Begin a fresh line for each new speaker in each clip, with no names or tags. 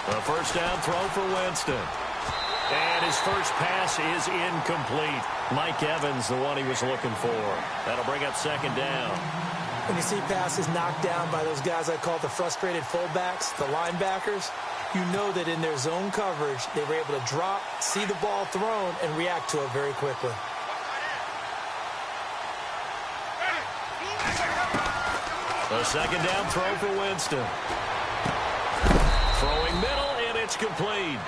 A first down throw for Winston. And his first pass is incomplete. Mike Evans, the one he was looking for. That'll bring up second down.
When you see passes knocked down by those guys I call the frustrated fullbacks, the linebackers, you know that in their zone coverage, they were able to drop, see the ball thrown, and react to it very quickly.
A second down throw for Winston. Throwing middle, and it's complete.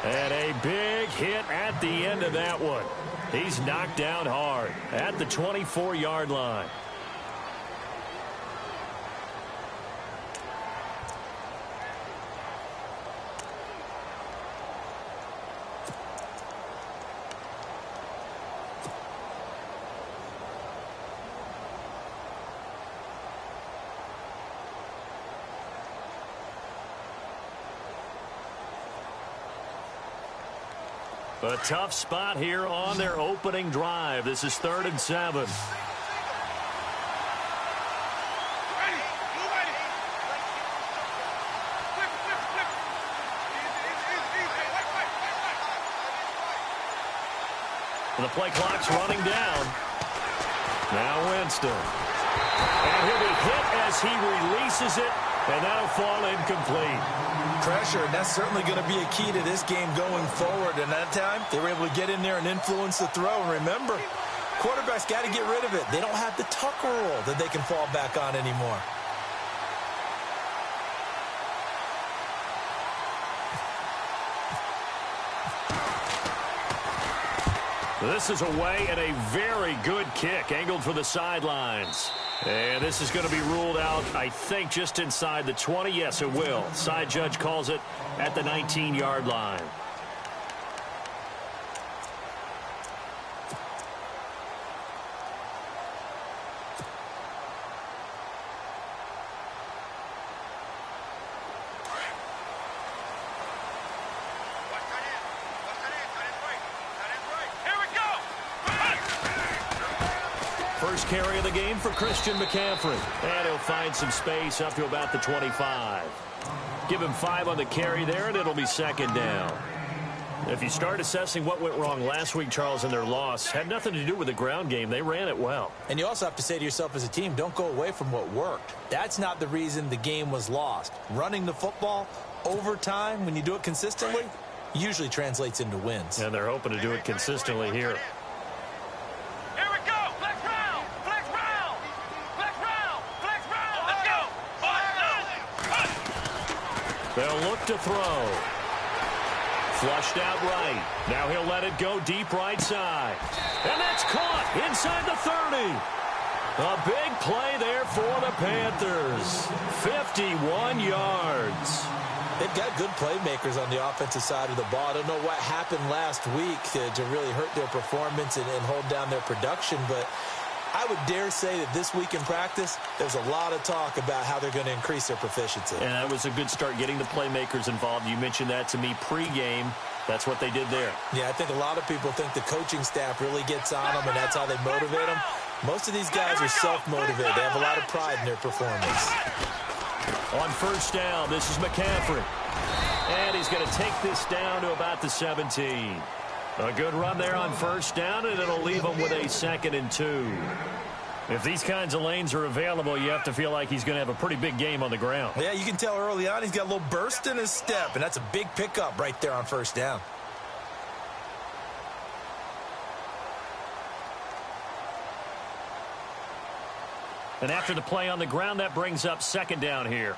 And a big hit at the end of that one. He's knocked down hard at the 24-yard line. A tough spot here on their opening drive. This is 3rd and 7. The play clock's running down. Now Winston. And he'll be hit as he releases it, and that'll fall incomplete.
Pressure, and that's certainly going to be a key to this game going forward. And that time, they were able to get in there and influence the throw. And remember, quarterbacks got to get rid of it. They don't have the Tucker rule that they can fall back on anymore.
This is away and a very good kick, angled for the sidelines. And this is going to be ruled out, I think, just inside the 20. Yes, it will. Side judge calls it at the 19-yard line. First carry of the game for Christian McCaffrey. And he'll find some space up to about the 25. Give him 5 on the carry there, and it'll be second down. If you start assessing what went wrong last week, Charles, in their loss, had nothing to do with the ground game. They ran it well.
And you also have to say to yourself as a team, don't go away from what worked. That's not the reason the game was lost. Running the football over time, when you do it consistently, usually translates into wins.
And they're hoping to do it consistently here. They'll look to throw. Flushed out right. Now he'll let it go deep right side. And that's caught inside the 30. A big play there for the Panthers. 51 yards.
They've got good playmakers on the offensive side of the ball. I don't know what happened last week to really hurt their performance and hold down their production, but I would dare say that this week in practice, there's a lot of talk about how they're going to increase their proficiency.
And that was a good start, getting the playmakers involved. You mentioned that to me pregame. That's what they did there.
Yeah, I think a lot of people think the coaching staff really gets on them, and that's how they motivate them. Most of these guys are self-motivated. They have a lot of pride in their performance.
On first down, this is McCaffrey. And he's going to take this down to about the 17. A good run there on first down, and it'll leave him with a 2nd and 2. If these kinds of lanes are available, you have to feel like he's going to have a pretty big game on the ground.
Yeah, you can tell early on he's got a little burst in his step, and that's a big pickup right there on first down.
And after the play on the ground, that brings up second down here.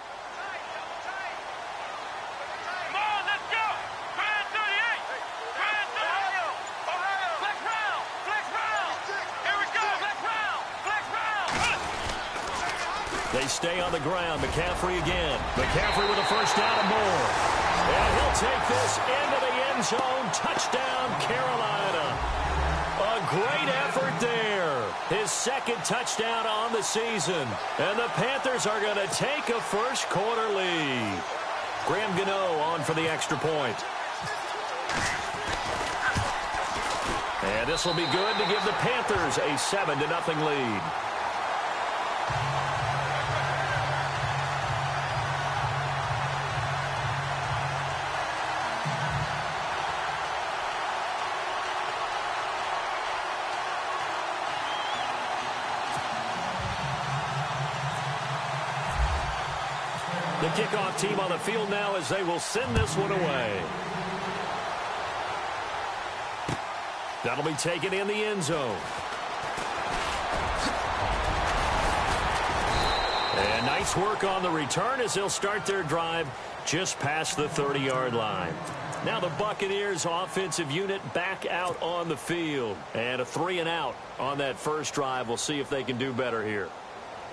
They stay on the ground. McCaffrey again. McCaffrey with a first down and more. And he'll take this into the end zone. Touchdown, Carolina. A great effort there. His 2nd touchdown on the season. And the Panthers are going to take a first-quarter lead. Graham Gano on for the extra point. And this will be good to give the Panthers a 7-0 lead. The kickoff team on the field now as they will send this one away. That'll be taken in the end zone. And nice work on the return as they'll start their drive just past the 30-yard line. Now the Buccaneers offensive unit back out on the field. And a 3-and-out on that first drive. We'll see if they can do better here.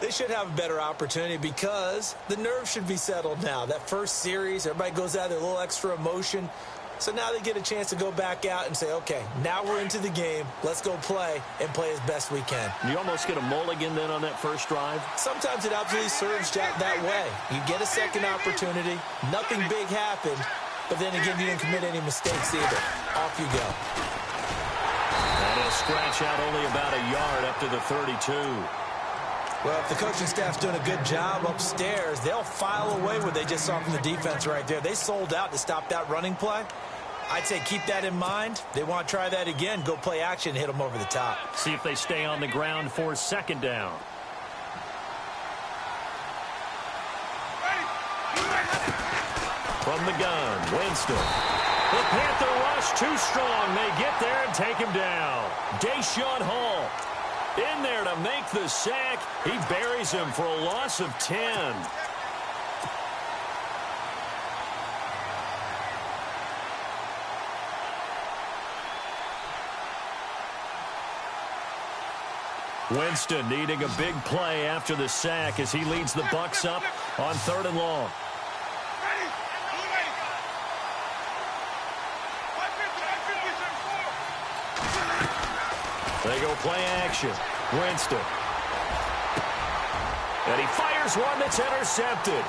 They should have a better opportunity because the nerves should be settled now. That first series, everybody goes out there a little extra emotion. So now they get a chance to go back out and say, okay, now we're into the game. Let's go play and play as best we can.
You almost get a mulligan then on that first drive?
Sometimes it absolutely serves that way. You get a second opportunity. Nothing big happened. But then again, you didn't commit any mistakes either. Off you go.
And it'll scratch out only about a yard up to the 32.
Well, if the coaching staff's doing a good job upstairs, they'll file away what they just saw from the defense right there. They sold out to stop that running play. I'd say keep that in mind. They want to try that again. Go play action, hit them over the top.
See if they stay on the ground for second down. From the gun, Winston. The Panther rush too strong. They get there and take him down. Deshaun Hall in there to make the sack. He buries him for a loss of 10. Winston needing a big play after the sack as he leads the Bucs up on 3rd and long. They go play action. Winston. And he fires one that's intercepted.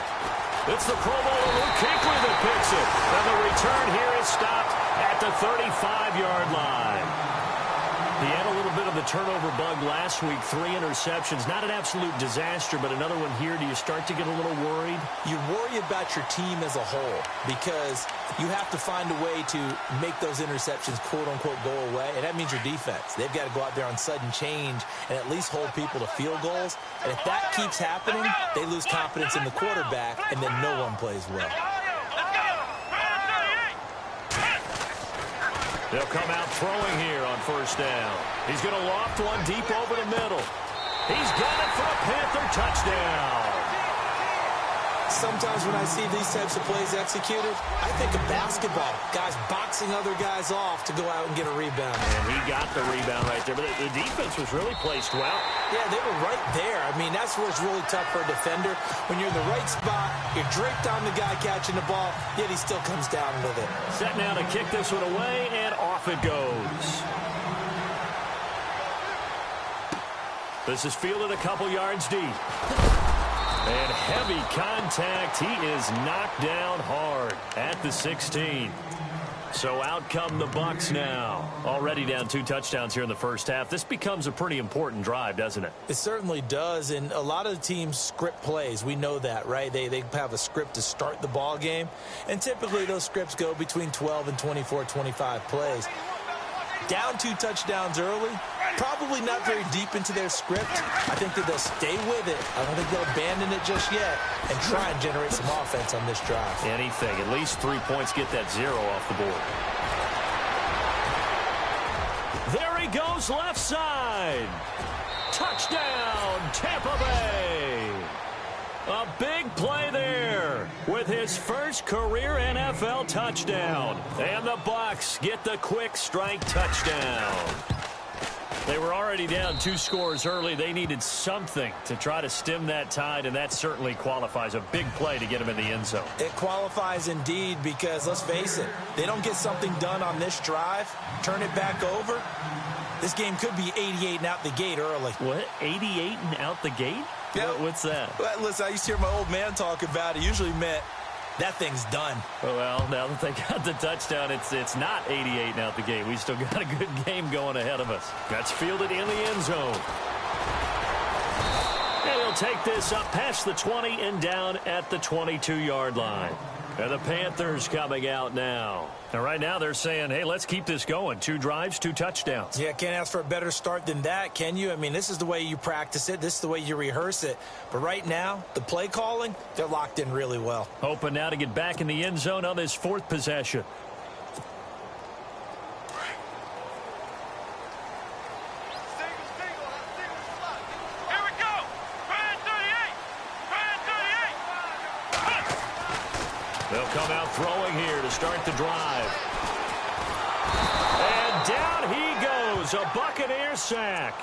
It's the Pro Bowler Luke Kuechly that picks it. And the return here is stopped at the 35-yard line. He had a little bit of the turnover bug last week, 3 interceptions. Not an absolute disaster, but another one here. Do you start to get a little worried?
You worry about your team as a whole because you have to find a way to make those interceptions, quote-unquote, go away, and that means your defense. They've got to go out there on sudden change and at least hold people to field goals. And if that keeps happening, they lose confidence in the quarterback, and then no one plays well.
They'll come out throwing here on 1st down. He's going to loft one deep over the middle. He's got it for a Panther touchdown.
Sometimes when I see these types of plays executed, I think of basketball. Guys boxing other guys off to go out and get a rebound.
And he got the rebound right there, but the defense was really placed well.
Yeah, they were right there. I mean, that's where it's really tough for a defender. When you're in the right spot, you're draped on the guy catching the ball, yet he still comes down with it.
Set now to kick this one away, and off it goes. This is fielded a couple yards deep. And heavy contact. He is knocked down hard at the 16. So out come the Bucs now. Already down 2 touchdowns here in the first half. This becomes a pretty important drive, doesn't it?
It certainly does. And a lot of the teams script plays. We know that, right? They have a script to start the ball game. And typically those scripts go between 12 and 24, 25 plays. Down 2 touchdowns early, probably not very deep into their script. I think that they'll stay with it. I don't think they'll abandon it just yet and try and generate some offense on this drive.
Anything. At least 3 points, get that 0 off the board. There he goes left side. Touchdown, Tampa Bay. A big play there with his first career NFL touchdown. And the Bucs get the quick strike touchdown. They were already down 2 scores early. They needed something to try to stem that tide, and that certainly qualifies. A big play to get him in the end zone.
It qualifies indeed because, let's face it, they don't get something done on this drive, turn it back over, this game could be 88 and out the gate early.
What? 88 and out the gate?
Yeah.
What's that?
Well, listen, I used to hear my old man talk about it. Usually meant that thing's done.
Well, now that they got the touchdown, it's not 88 and out the gate. We still got a good game going ahead of us. That's fielded in the end zone. And he'll They'll take this up past the 20 and down at the 22-yard line. And the Panthers coming out now. And right now they're saying, hey, let's keep this going. 2 drives, 2 touchdowns.
Yeah, can't ask for a better start than that, can you? I mean, this is the way you practice it. This is the way you rehearse it. But right now, the play calling, they're locked in really well.
Hoping now to get back in the end zone on this 4th possession. They'll come out throwing here to start the drive. And down he goes, a Buccaneer sack.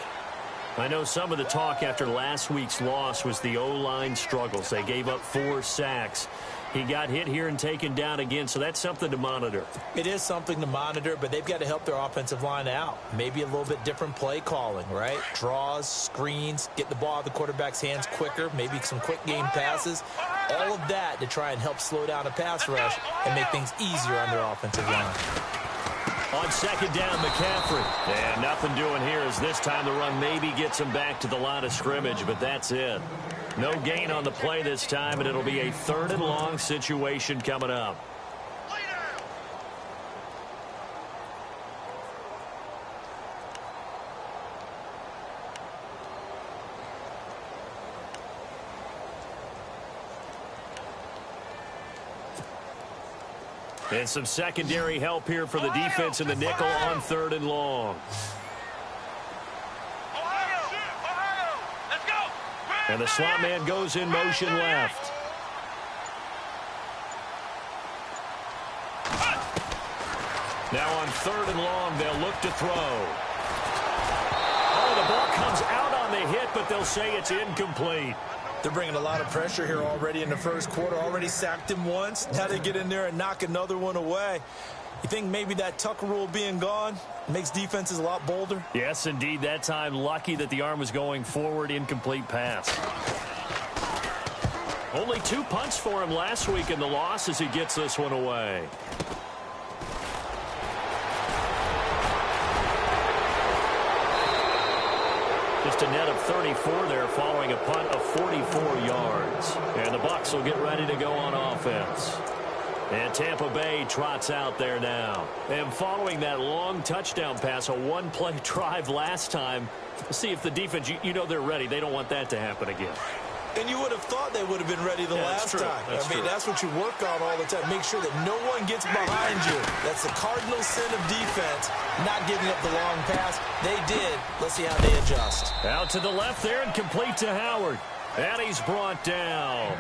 I know some of the talk after last week's loss was the O-line struggles. They gave up 4 sacks. He got hit here and taken down again, so that's something to monitor.
It is something to monitor, but they've got to help their offensive line out. Maybe a little bit different play calling, right? Draws, screens, get the ball out of the quarterback's hands quicker, maybe some quick game passes. All of that to try and help slow down a pass rush and make things easier on their offensive line.
On second down, McCaffrey. And nothing doing here as this time the run maybe gets him back to the line of scrimmage, but that's it. No gain on the play this time, and it'll be a 3rd and long situation coming up. And some secondary help here for the defense in the nickel on 3rd and long. And the slot man goes in motion left. Now on 3rd and long, they'll look to throw. Oh, the ball comes out on the hit, but they'll say it's incomplete.
They're bringing a lot of pressure here already in the first quarter. Already sacked him once. Now they get in there and knock another one away. You think maybe that Tucker rule being gone makes defenses a lot bolder?
Yes, indeed. That time, lucky that the arm was going forward. Incomplete pass. Only 2 punts for him last week in the loss as he gets this one away. Just a net of 34 there following a punt of 44 yards. And the Bucs will get ready to go on offense. And Tampa Bay trots out there now. And following that long touchdown pass, a 1-play drive last time, let's see if the defense, you know they're ready. They don't want that to happen again.
And you would have thought they would have been ready the last time. I mean, that's what you work on all the time. Make sure that no one gets behind you. That's the cardinal sin of defense, not giving up the long pass. They did. Let's see how they adjust.
Out to the left there and complete to Howard. And he's brought down.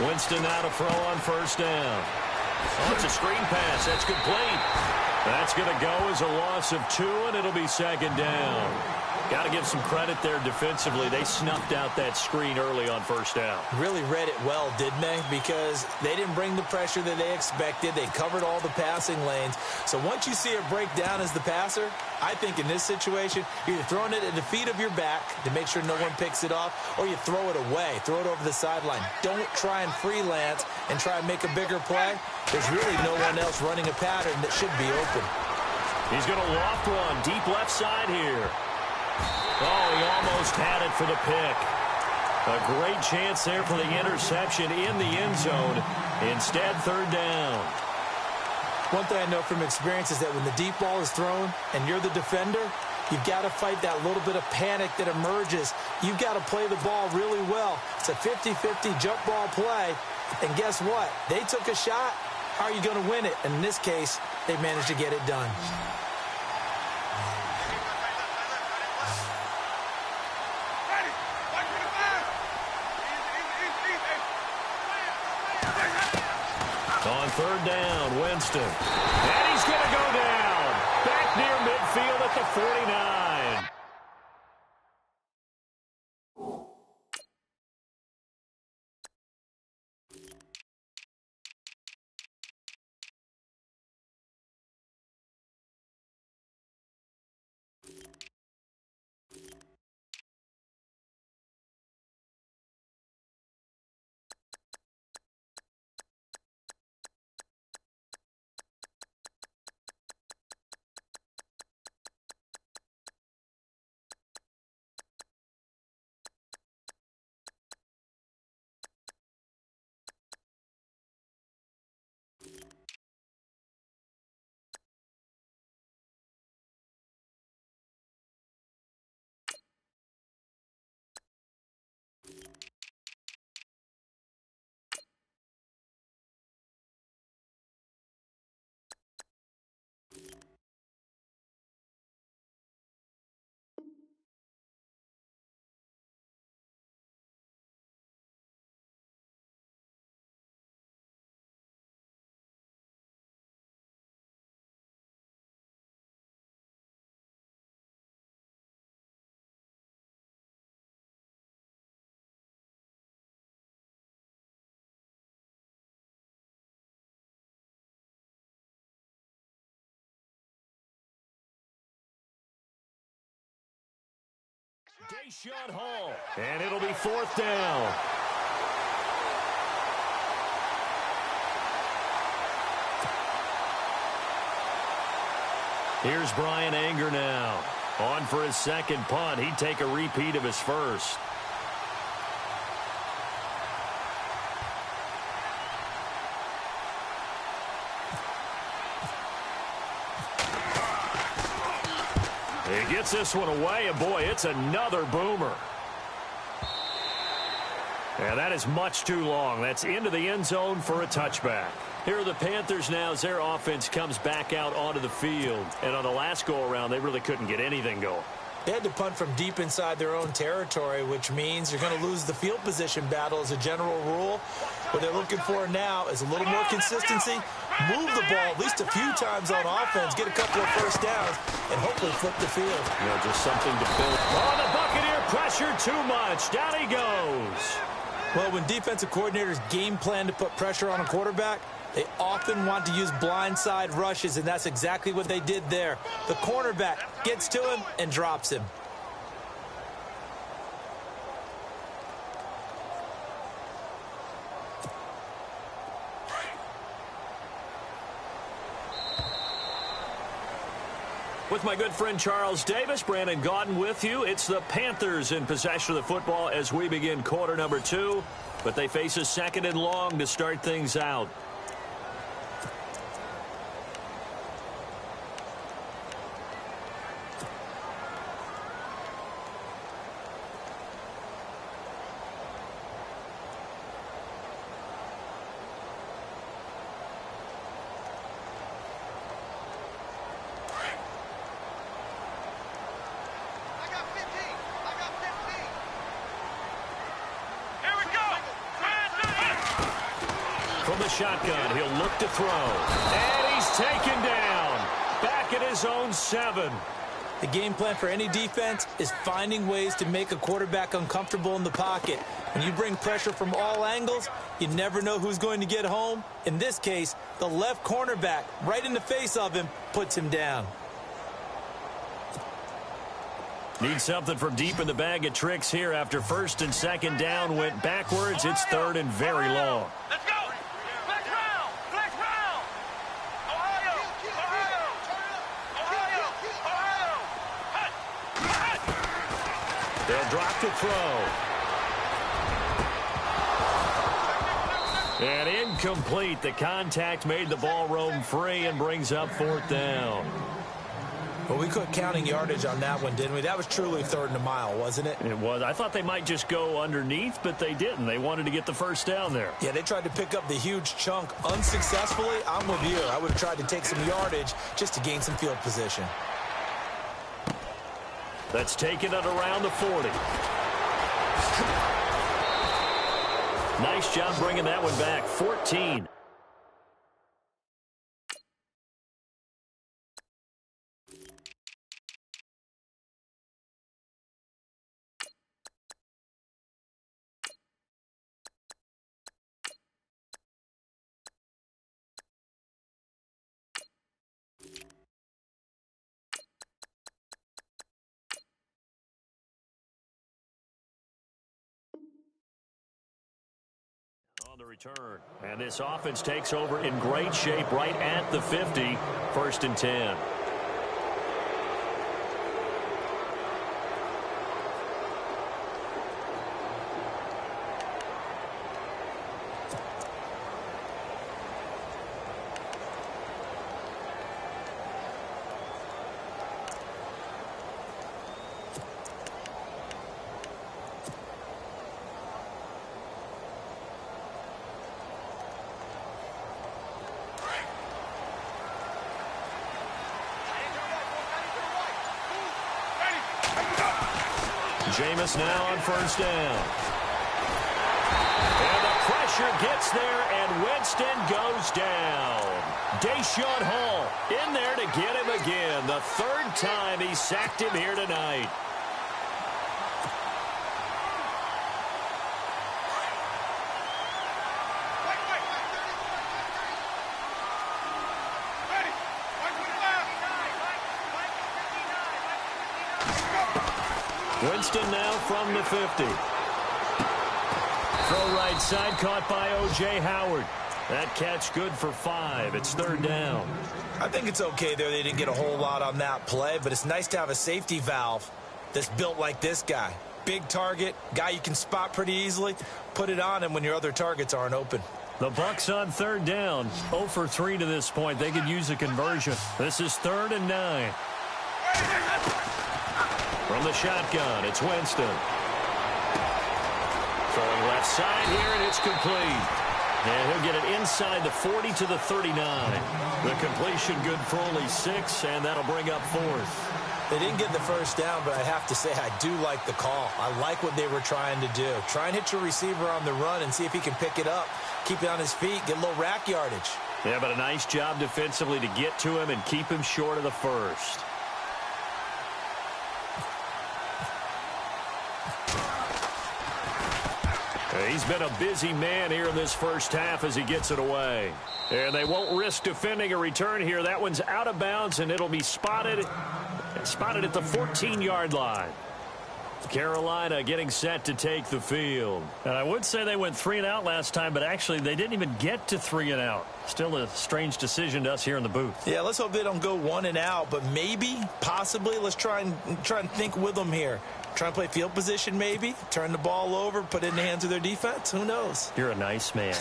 Winston now to throw on 1st down. Oh, it's a screen pass. That's complete. That's going to go as a loss of 2, and it'll be 2nd down. Got to give some credit there defensively. They snuffed out that screen early on 1st down.
Really read it well, didn't they? Because they didn't bring the pressure that they expected. They covered all the passing lanes. So once you see it break down as the passer, I think in this situation, you're either throwing it at the feet of your back to make sure no one picks it off, or you throw it away. Throw it over the sideline. Don't try and freelance and try and make a bigger play. There's really no one else running a pattern that should be open.
He's going to loft one deep left side here. Oh, he almost had it for the pick. A great chance there for the interception in the end zone. Instead, 3rd down.
One thing I know from experience is that when the deep ball is thrown and you're the defender, you've got to fight that little bit of panic that emerges. You've got to play the ball really well. It's a 50-50 jump ball play. And guess what? They took a shot. How are you going to win it? And in this case, they managed to get it done.
On 3rd down, Winston. And he's going to go down. Back near midfield at the 49. Deshaun Hall. And it'll be 4th down. Here's Brian Anger now. On for his second punt. He'd take a repeat of his first. He gets this one away, and boy, it's another boomer. And that is much too long. That's into the end zone for a touchback. Here are the Panthers now as their offense comes back out onto the field. And on the last go-around, they really couldn't get anything going.
They had to punt from deep inside their own territory, which means you're going to lose the field position battle as a general rule. What they're looking for now is a little more consistency, move the ball at least a few times on offense, get a couple of first downs, and hopefully flip the field.
You know, just something to build. Oh, the Buccaneer pressure too much. Down he goes.
Well, when defensive coordinators game plan to put pressure on a quarterback, they often want to use blindside rushes, and that's exactly what they did there. The cornerback gets to him and drops him.
With my good friend Charles Davis, Brandon Gaudin with you. It's the Panthers in possession of the football as we begin quarter number 2. But they face a 2nd and long to start things out. From the shotgun, he'll look to throw. And he's taken down. Back at his own 7.
The game plan for any defense is finding ways to make a quarterback uncomfortable in the pocket. When you bring pressure from all angles, you never know who's going to get home. In this case, the left cornerback, right in the face of him, puts him down.
Need something from deep in the bag of tricks here after 1st and 2nd down went backwards. It's 3rd and very long.
Let's go! Flex round! Flex round! Ohio! Ohio! Ohio! Ohio! Hut!
They'll drop to throw. And incomplete. The contact made the ball roam free and brings up 4th down.
Well, we quit counting yardage on that one, didn't we? That was truly 3rd and a mile, wasn't it?
It was. I thought they might just go underneath, but they didn't. They wanted to get the first down there.
Yeah, they tried to pick up the huge chunk unsuccessfully. I'm with you. I would have tried to take some yardage just to gain some field position.
That's taken it around the 40. Nice job bringing that one back. 14. On the return. And this offense takes over in great shape right at the 50. 1st and 10. Jameis now on 1st down. And the pressure gets there, and Winston goes down. Deshaun Hall in there to get him again. The 3rd time he sacked him here tonight. Winston now from the 50. Throw right side, caught by O.J. Howard. That catch good for 5. It's 3rd down.
I think it's okay there. They didn't get a whole lot on that play, but it's nice to have a safety valve that's built like this guy. Big target, guy you can spot pretty easily. Put it on him when your other targets aren't open.
The Bucs on 3rd down. 0 for 3 to this point. They could use a conversion. This is 3rd and 9. From the shotgun, it's Winston. Throwing left side here, and it's complete. And he'll get it inside the 40 to the 39. The completion good for only 6, and that'll bring up 4th.
They didn't get the first down, but I have to say I do like the call. I like what they were trying to do. Try and hit your receiver on the run and see if he can pick it up. Keep it on his feet, get a little rack yardage.
Yeah, but a nice job defensively to get to him and keep him short of the first. He's been a busy man here in this first half as he gets it away. And they won't risk defending a return here. That one's out of bounds, and it'll be spotted at the 14-yard line. Carolina getting set to take the field. And I would say they went 3 and out last time, but actually they didn't even get to 3 and out. Still a strange decision to us here in the booth.
Yeah, let's hope they don't go 1 and out, but maybe, possibly, let's try and think with them here. Try and play field position maybe, turn the ball over, put it in the hands of their defense. Who knows?
You're a nice man.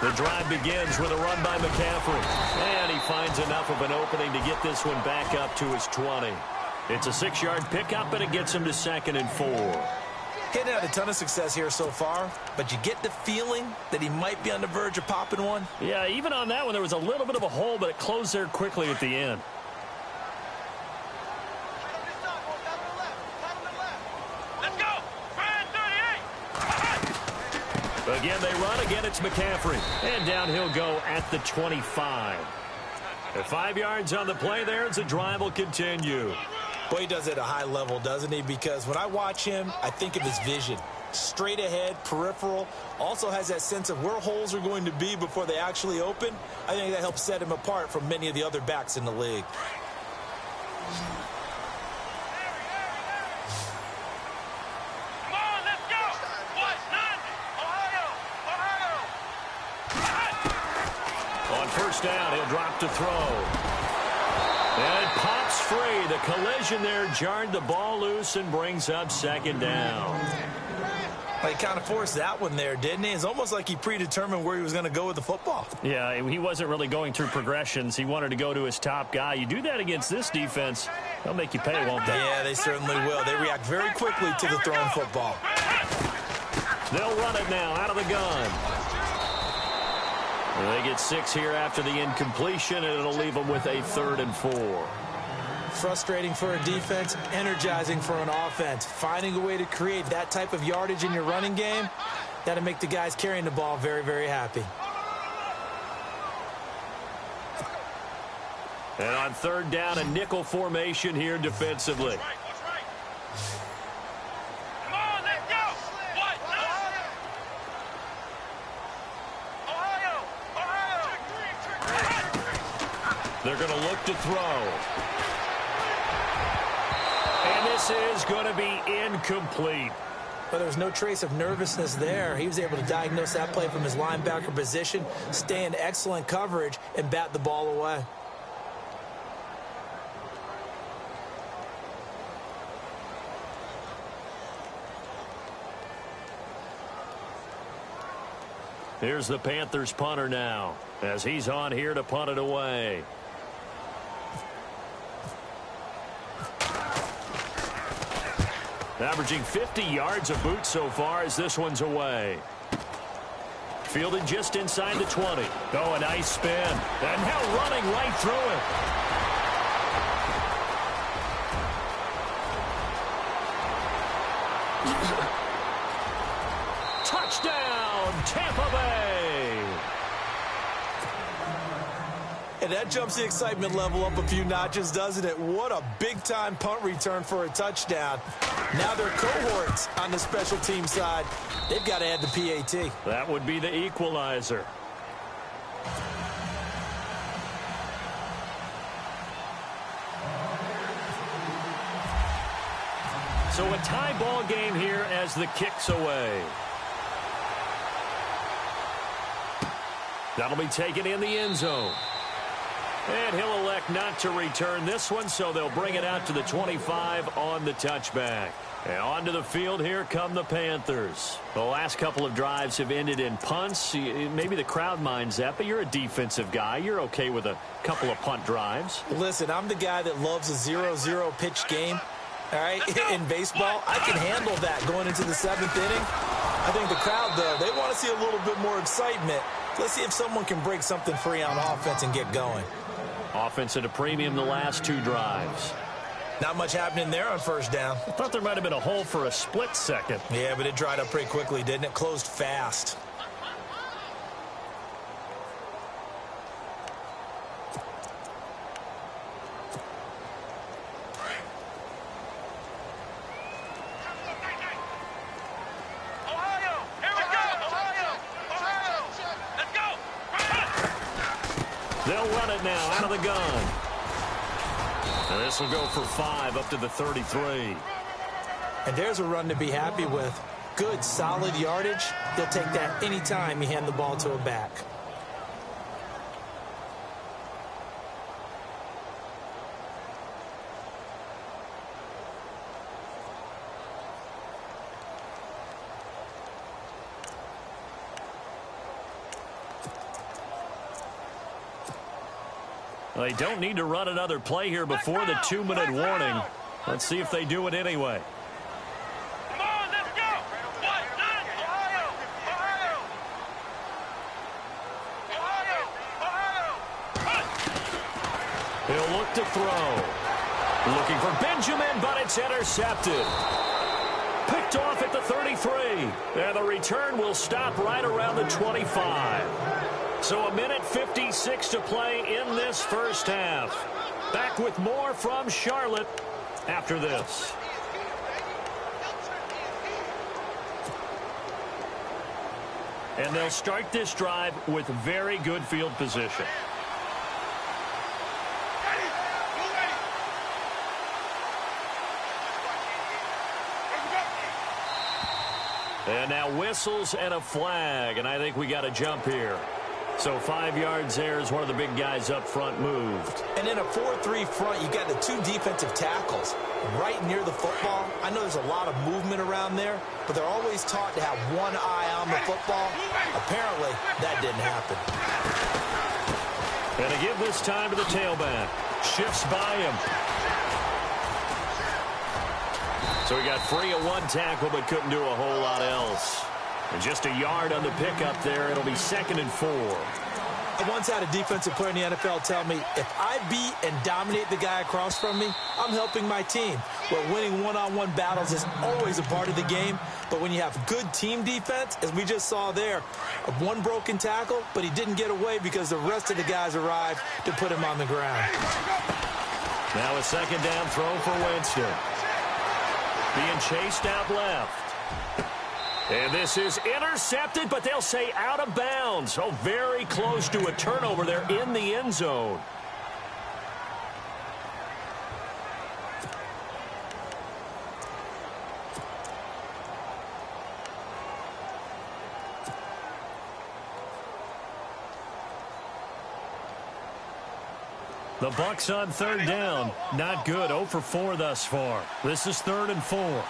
The drive begins with a run by McCaffrey. And he finds enough of an opening to get this one back up to his 20. It's a 6-yard pickup, and it gets him to 2nd and 4.
Hadn't had a ton of success here so far, but you get the feeling that he might be on the verge of popping one.
Yeah, even on that one, there was a little bit of a hole, but it closed there quickly at the end. Again, they run. Again, it's McCaffrey. And down he'll go at the 25. At 5 yards on the play there as the drive will continue.
Boy, he does it at a high level, doesn't he? Because when I watch him, I think of his vision. Straight ahead, peripheral. Also has that sense of where holes are going to be before they actually open. I think that helps set him apart from many of the other backs in the league.
First down, he'll drop to throw. And it pops free. The collision there jarred the ball loose and brings up 2nd down.
Well, he kind of forced that one there, didn't he? It's almost like he predetermined where he was going to go with the football.
Yeah, he wasn't really going through progressions. He wanted to go to his top guy. You do that against this defense, they'll make you pay, won't they?
Yeah, they certainly will. They react very quickly to the thrown football.
They'll run it now out of the gun. They get 6 here after the incompletion, and it'll leave them with a 3rd and 4.
Frustrating for a defense, energizing for an offense. Finding a way to create that type of yardage in your running game, that'll make the guys carrying the ball very, very happy.
And on 3rd down, a nickel formation here defensively. They're going to look to throw. And this is going to be incomplete.
But there's no trace of nervousness there. He was able to diagnose that play from his linebacker position, stay in excellent coverage, and bat the ball away.
Here's the Panthers punter now, as he's on here to punt it away. Averaging 50 yards a boot so far as this one's away. Fielded just inside the 20. Oh, a nice spin. And now running right through it. Touchdown, Tampa Bay.
And that jumps the excitement level up a few notches, doesn't it? What a big-time punt return for a touchdown. Now their cohorts on the special team side, they've got to add the PAT.
That would be the equalizer. So a tie ball game here as the kick's away. That'll be taken in the end zone. And he'll elect not to return this one, so they'll bring it out to the 25 on the touchback. And onto the field, here come the Panthers. The last couple of drives have ended in punts. Maybe the crowd minds that, but you're a defensive guy. You're okay with a couple of punt drives.
Listen, I'm the guy that loves a 0-0 pitch game. All right, in baseball, I can handle that going into the 7th inning. I think the crowd, though, they want to see a little bit more excitement. Let's see if someone can break something free on offense and get going.
Offense at a premium the last 2 drives.
Not much happening there on first down.
I thought there might have been a hole for a split second.
Yeah, but it dried up pretty quickly, didn't it? Closed fast.
They'll run it now out of the gun. And this will go for 5 up to the 33.
And there's a run to be happy with. Good, solid yardage. He'll take that anytime you hand the ball to a back.
They don't need to run another play here before the 2-minute warning. Let's see if they do it anyway.
Come on, let's go! Ohio!
He'll look to throw. Looking for Benjamin, but it's intercepted. Picked off at the 33. And the return will stop right around the 25. So a minute 56 to play in this first half. Back with more from Charlotte after this. And they'll start this drive with very good field position. And now whistles and a flag, and I think we got a jump here. So 5 yards there as one of the big guys up front moved.
And in a 4-3 front, you got the 2 defensive tackles right near the football. I know there's a lot of movement around there, but they're always taught to have one eye on the football. Apparently, that didn't happen.
And to give this time to the tailback. Shifts by him. So he got free of 1 tackle, but couldn't do a whole lot else. And just a yard on the pickup there. It'll be 2nd and 4.
I once had a defensive player in the NFL tell me, if I beat and dominate the guy across from me, I'm helping my team. Well, winning one-on-one battles is always a part of the game. But when you have good team defense, as we just saw there, 1 broken tackle, but he didn't get away because the rest of the guys arrived to put him on the ground.
Now a 2nd down throw for Winston. Being chased out left. And this is intercepted, but they'll say out of bounds. Oh, very close to a turnover there in the end zone. The Bucs on 3rd down. Not good. 0 for 4 thus far. This is 3rd and 4.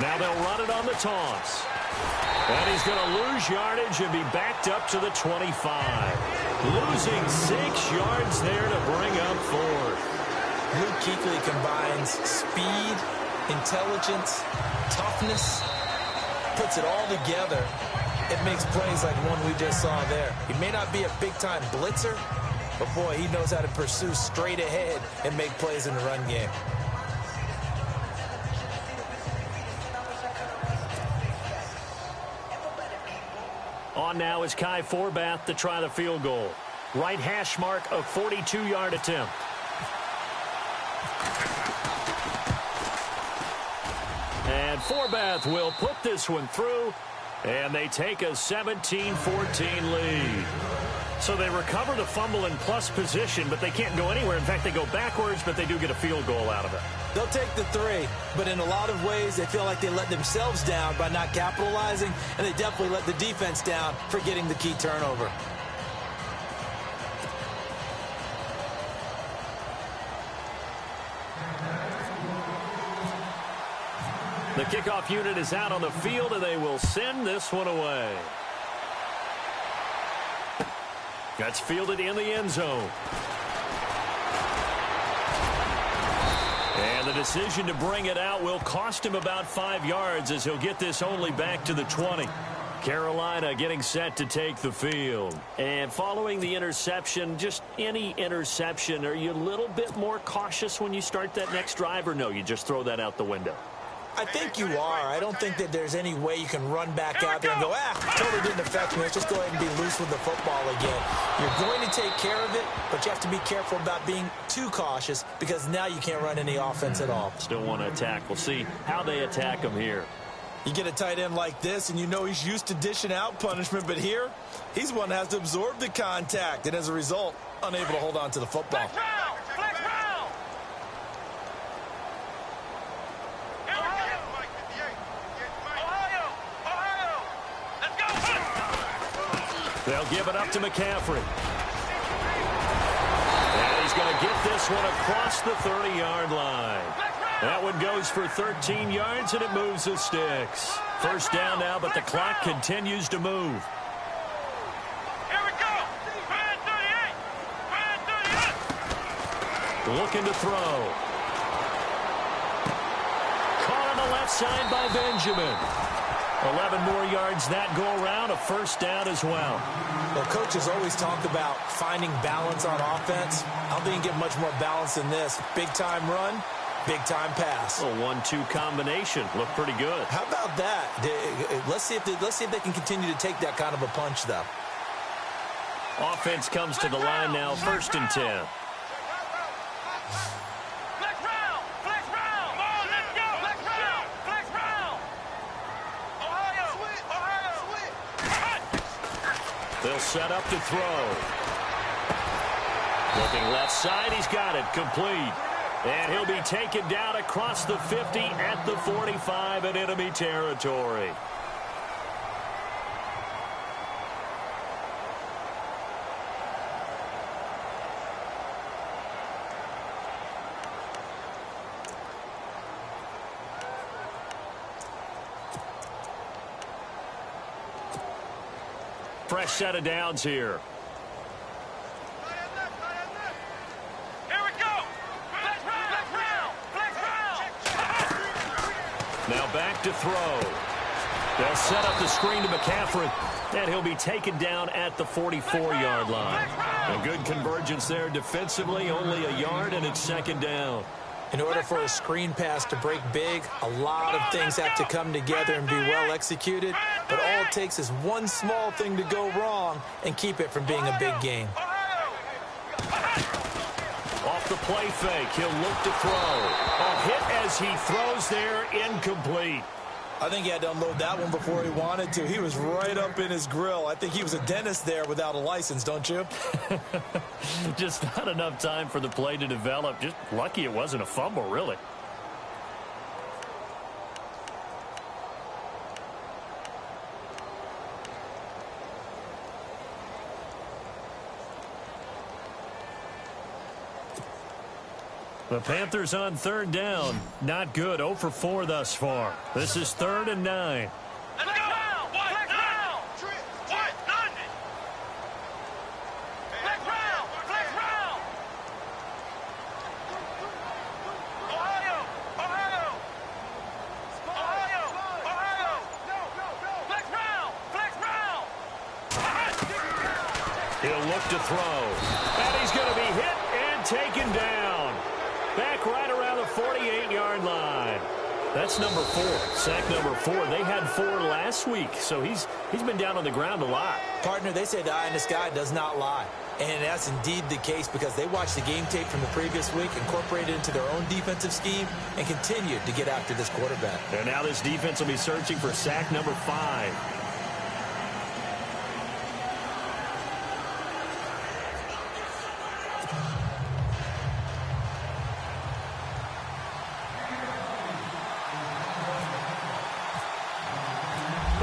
Now they'll run it on the toss. And he's going to lose yardage and be backed up to the 25. Losing 6 yards there to bring up 4th.
Luke Kuechly combines speed, intelligence, toughness, puts it all together. It makes plays like one we just saw there. He may not be a big-time blitzer, but, boy, he knows how to pursue straight ahead and make plays in the run game.
On now is Kai Forbath to try the field goal. Right hash mark, a 42-yard attempt. And Forbath will put this one through, and they take a 17-14 lead. So they recover the fumble in plus position, but they can't go anywhere. In fact, they go backwards, but they do get a field goal out of it.
They'll take the 3, but in a lot of ways, they feel like they let themselves down by not capitalizing, and they definitely let the defense down for getting the key turnover.
The kickoff unit is out on the field, and they will send this one away. That's fielded in the end zone. And the decision to bring it out will cost him about 5 yards as he'll get this only back to the 20. Carolina getting set to take the field. And following the interception, just any interception, are you a little bit more cautious when you start that next drive, or no, you just throw that out the window?
I think you are. I don't think that there's any way you can run back out there and go, totally didn't affect me. Let's just go ahead and be loose with the football again. You're going to take care of it, but you have to be careful about being too cautious because now you can't run any offense at all.
Still want to attack. We'll see how they attack him here.
You get a tight end like this, and you know he's used to dishing out punishment, but here, he's one that has to absorb the contact, and as a result, unable to hold on to the football.
They'll give it up to McCaffrey. And he's going to get this one across the 30-yard line. That one goes for 13 yards, and it moves the sticks. First down now, but the clock continues to move.
Here we go. 38.
Looking to throw. Caught on the left side by Benjamin. 11 more yards that go around, a first down as well.
Well, coaches always talk about finding balance on offense. I don't think you can get much more balance than this. Big-time run, big-time pass.
A 1-2 combination. Looked pretty good.
How about that? Let's see if they can continue to take that kind of a punch, though.
Offense comes to the line now, 1st and 10. They'll set up to throw. Looking left side, he's got it, complete. And he'll be taken down across the 50 at the 45 in enemy territory. Fresh set of downs here.
Here we go.
Now back to throw. They'll set up the screen to McCaffrey, and he'll be taken down at the 44-yard line. A good convergence there defensively, only a yard, and it's 2nd down.
In order for a screen pass to break big, a lot of things have to come together and be well executed. But all it takes is one small thing to go wrong and keep it from being a big game.
Off the play fake, he'll look to throw. A hit as he throws there, incomplete.
I think he had to unload that one before he wanted to. He was right up in his grill. I think he was a dentist there without a license, don't you?
Just not enough time for the play to develop. Just lucky it wasn't a fumble, really. The Panthers on 3rd down. Not good. 0 for 4 thus far. This is 3rd and 9.
Let's go.
He'll look to throw. And he's going to be hit and taken down. Back right around the 48-yard line. That's number 4. Sack number 4. They had 4 last week, so he's been down on the ground a lot.
Partner, they say the eye in the sky does not lie. And that's indeed the case because they watched the game tape from the previous week, incorporated it into their own defensive scheme, and continued to get after this quarterback.
And now this defense will be searching for sack number 5.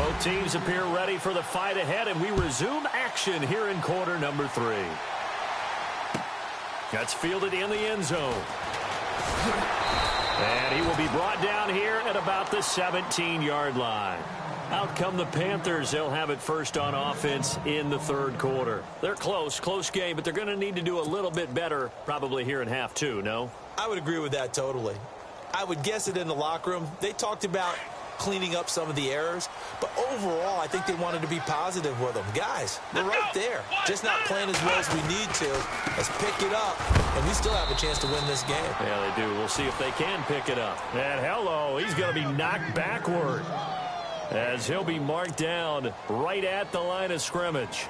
Both teams appear ready for the fight ahead, and we resume action here in quarter number 3. That's fielded in the end zone. And he will be brought down here at about the 17-yard line. Out come the Panthers. They'll have it first on offense in the third quarter. They're close game, but they're going to need to do a little bit better probably here in half 2, no?
I would agree with that totally. I would guess it in the locker room. They talked about cleaning up some of the errors, but overall I think they wanted to be positive with them. Guys, we're right there, just not playing as well as we need to. Let's pick it up, and we still have a chance to win this game.
Yeah, they do. We'll see if they can pick it up. And hello, he's going to be knocked backward as he'll be marked down right at the line of scrimmage.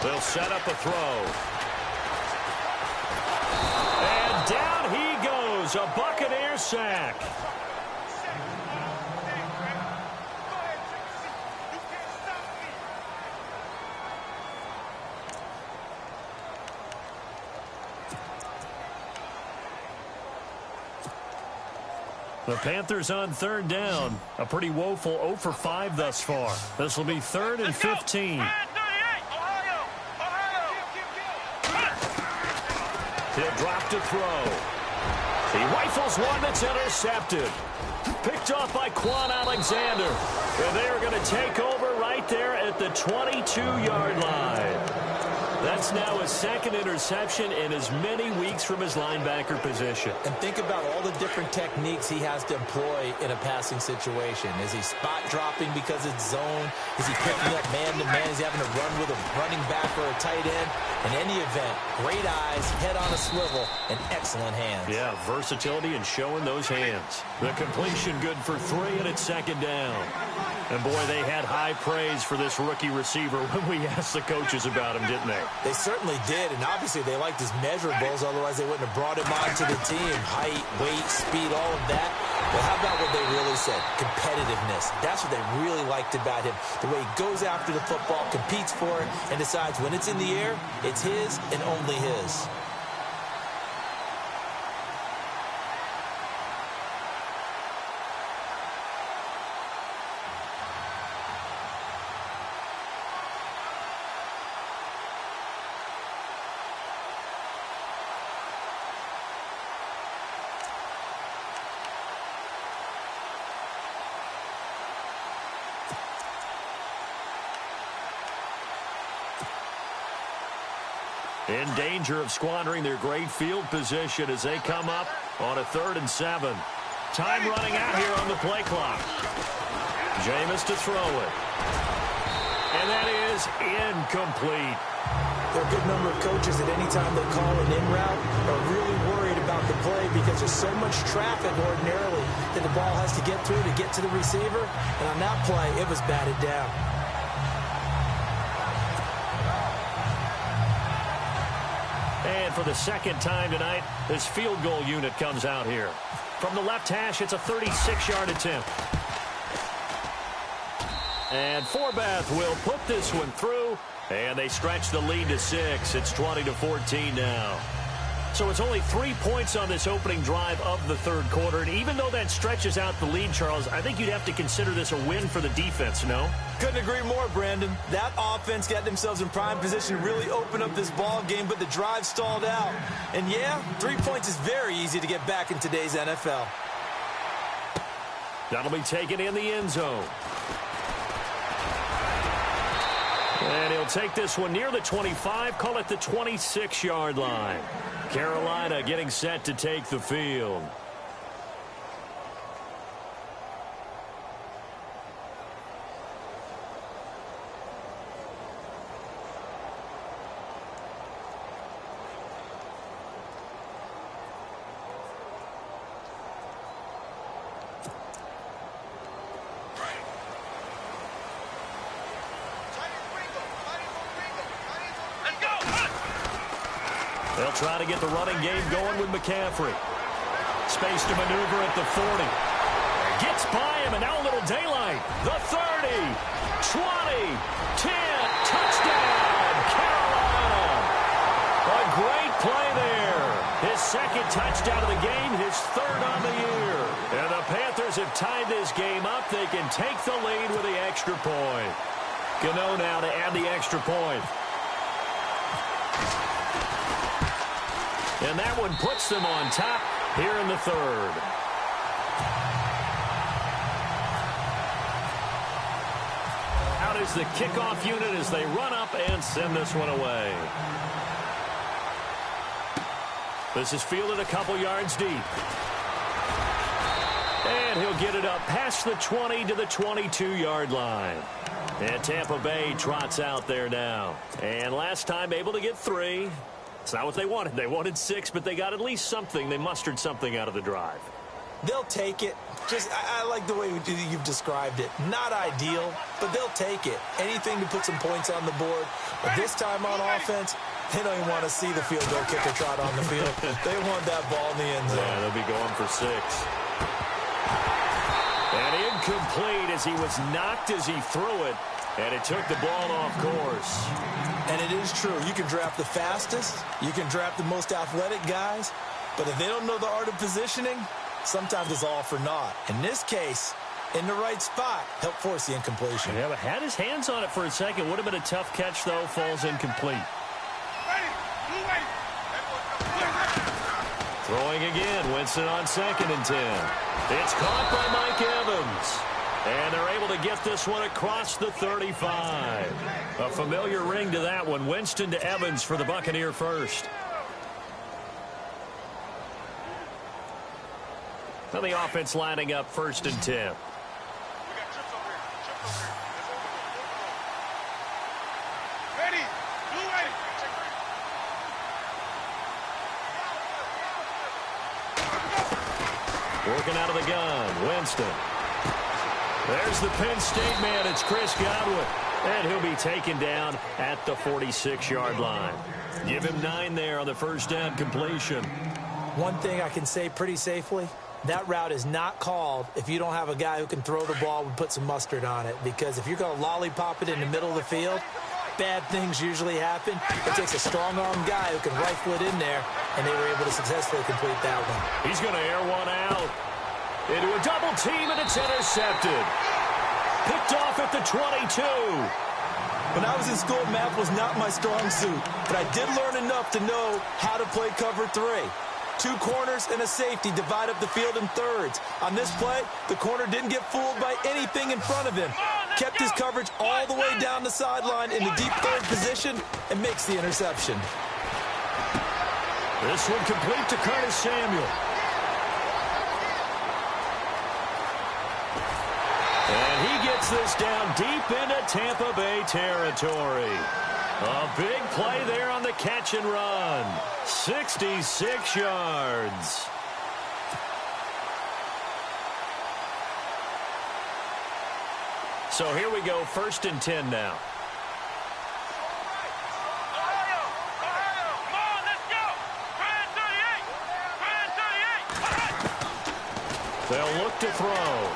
They'll set up a throw. And down he goes. A Buccaneer sack. The Panthers on third down. A pretty woeful 0 for 5 thus far. This will be 3rd and 15. He'll drop to throw. He rifles one that's intercepted. Picked off by Quan Alexander. And they are going to take over right there at the 22-yard line. That's now his 2nd interception in as many weeks from his linebacker position.
And think about all the different techniques he has to employ in a passing situation. Is he spot dropping because it's zone? Is he picking up man-to-man? Is he having to run with a running back or a tight end? In any event, great eyes, head on a swivel, and excellent hands.
Yeah, versatility and showing those hands. The completion good for 3, and it's 2nd down. And boy, they had high praise for this rookie receiver when we asked the coaches about him, didn't they?
They certainly did, and obviously they liked his measurables, otherwise they wouldn't have brought him onto the team. Height, weight, speed, all of that. Well, how about what they really said? Competitiveness. That's what they really liked about him. The way he goes after the football, competes for it, and decides when it's in the air, it's his and only his.
In danger of squandering their great field position as they come up on a 3rd and 7. Time running out here on the play clock. Jameis to throw it. And that is incomplete.
There are a good number of coaches that any time they call an in route are really worried about the play because there's so much traffic ordinarily that the ball has to get through to get to the receiver. And on that play, it was batted down.
And for the 2nd time tonight, this field goal unit comes out here. From the left hash, it's a 36-yard attempt. And Forbath will put this one through, and they stretch the lead to 6. It's 20-14 now. So it's only 3 points on this opening drive of the third quarter. And even though that stretches out the lead, Charles, I think you'd have to consider this a win for the defense, no?
Couldn't agree more, Brandon. That offense got themselves in prime position to really open up this ball game, but the drive stalled out. And yeah, 3 points is very easy to get back in today's NFL.
That'll be taken in the end zone. And he'll take this one near the 25, call it the 26-yard line. Carolina getting set to take the field. They'll try to get the running game going with McCaffrey. Space to maneuver at the 40. Gets by him, and now a little daylight. The 30. 20, 10, touchdown, Carolina. A great play there. His second touchdown of the game, his third on the year. And the Panthers have tied this game up. They can take the lead with the extra point. Gano now to add the extra point. And that one puts them on top here in the third. Out is the kickoff unit as they run up and send this one away. This is fielded a couple yards deep. And he'll get it up past the 20 to the 22-yard line. And Tampa Bay trots out there now. And last time able to get 3. It's not what they wanted. They wanted 6, but they got at least something. They mustered something out of the drive.
They'll take it. I like the way you've described it. Not ideal, but they'll take it. Anything to put some points on the board. But this time on offense, they don't even want to see the field goal kicker trot on the field. They want that ball in the end zone.
Yeah, they'll be going for 6. And incomplete as he was knocked as he threw it. And it took the ball off course.
And it is true. You can draft the fastest. You can draft the most athletic guys. But if they don't know the art of positioning, sometimes it's all for naught. In this case, in the right spot, help force the incompletion.
Yeah, but had his hands on it for a second. Would have been a tough catch, though. Falls incomplete. Throwing again. Winston on 2nd and 10. It's caught by Mike Evans. And they're able to get this one across the 35. A familiar ring to that one. Winston to Evans for the Buccaneer first. Now the offense lining up 1st and 10. Working out of the gun, Winston. There's the Penn State man. It's Chris Godwin. And he'll be taken down at the 46-yard line. Give him 9 there on the first down completion.
One thing I can say pretty safely, that route is not called if you don't have a guy who can throw the ball and put some mustard on it. Because if you're going to lollipop it in the middle of the field, bad things usually happen. It takes a strong-arm guy who can rifle it in there, and they were able to successfully complete that one.
He's going to air one out. Into a double team, and it's intercepted. Picked off at the 22.
When I was in school, math was not my strong suit, but I did learn enough to know how to play cover 3. 2 corners and a safety divide up the field in thirds. On this play, the corner didn't get fooled by anything in front of him. Kept his coverage all the way down the sideline in the deep third position and makes the interception.
This one complete to Curtis Samuel. And he gets this down deep into Tampa Bay territory. A big play there on the catch and run. 66 yards. So here we go, 1st and 10 now. They'll look to throw.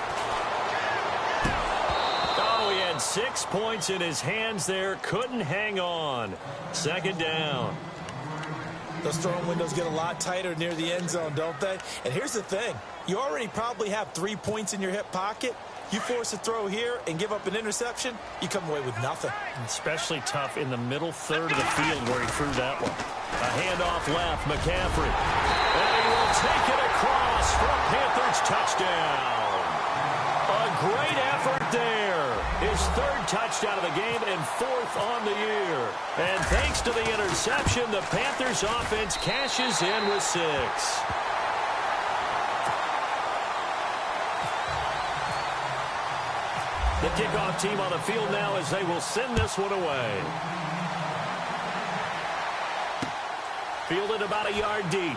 Oh, he had 6 points in his hands there. Couldn't hang on. 2nd down.
Those throwing windows get a lot tighter near the end zone, don't they? And here's the thing. You already probably have 3 points in your hip pocket. You force a throw here and give up an interception, you come away with nothing.
Especially tough in the middle third of the field where he threw that one. A handoff left, McCaffrey. And he will take it across for a Panthers touchdown. A great effort there. His 3rd touchdown of the game and 4th on the year. And thanks to the interception, the Panthers offense cashes in with 6. The kickoff team on the field now as they will send this one away. Fielded about a yard deep.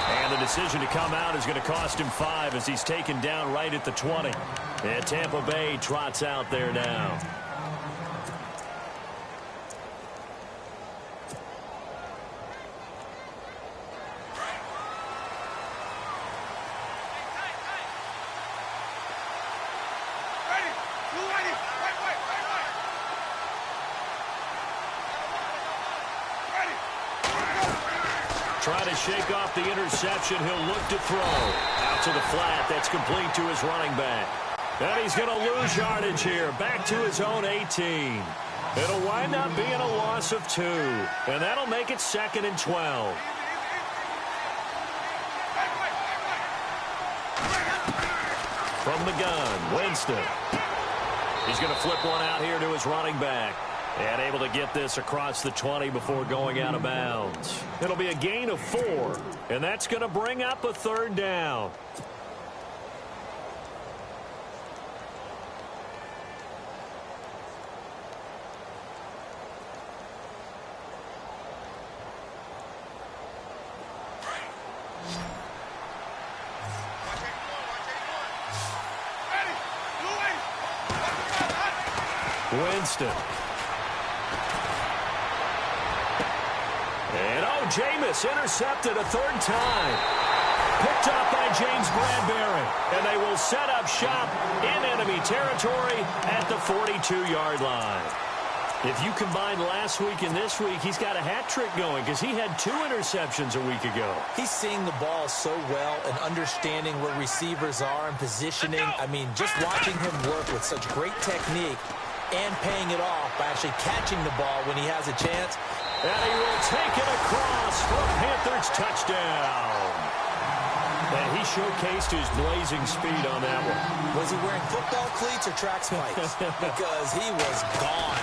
And the decision to come out is going to cost him 5 as he's taken down right at the 20. And Tampa Bay trots out there now.
Ready?
trying to shake off the interception. He'll look to throw. Out to the flat. That's complete to his running back. And he's going to lose yardage here. Back to his own 18. It'll wind up being a loss of 2. And that'll make it 2nd and 12. From the gun, Winston. He's going to flip one out here to his running back. And able to get this across the 20 before going out of bounds. It'll be a gain of 4. And that's going to bring up a 3rd down. Winston. And Jameis intercepted a 3rd time. Picked up by James Bradbury. And they will set up shop in enemy territory at the 42-yard line. If you combine last week and this week, he's got a hat trick going because he had 2 interceptions a week ago.
He's seeing the ball so well and understanding where receivers are and positioning. I mean, just watching him work with such great technique and paying it off by actually catching the ball when he has a chance.
And he will take it across for a Panthers touchdown. And he showcased his blazing speed on that one.
Was he wearing football cleats or track spikes? Because he was gone.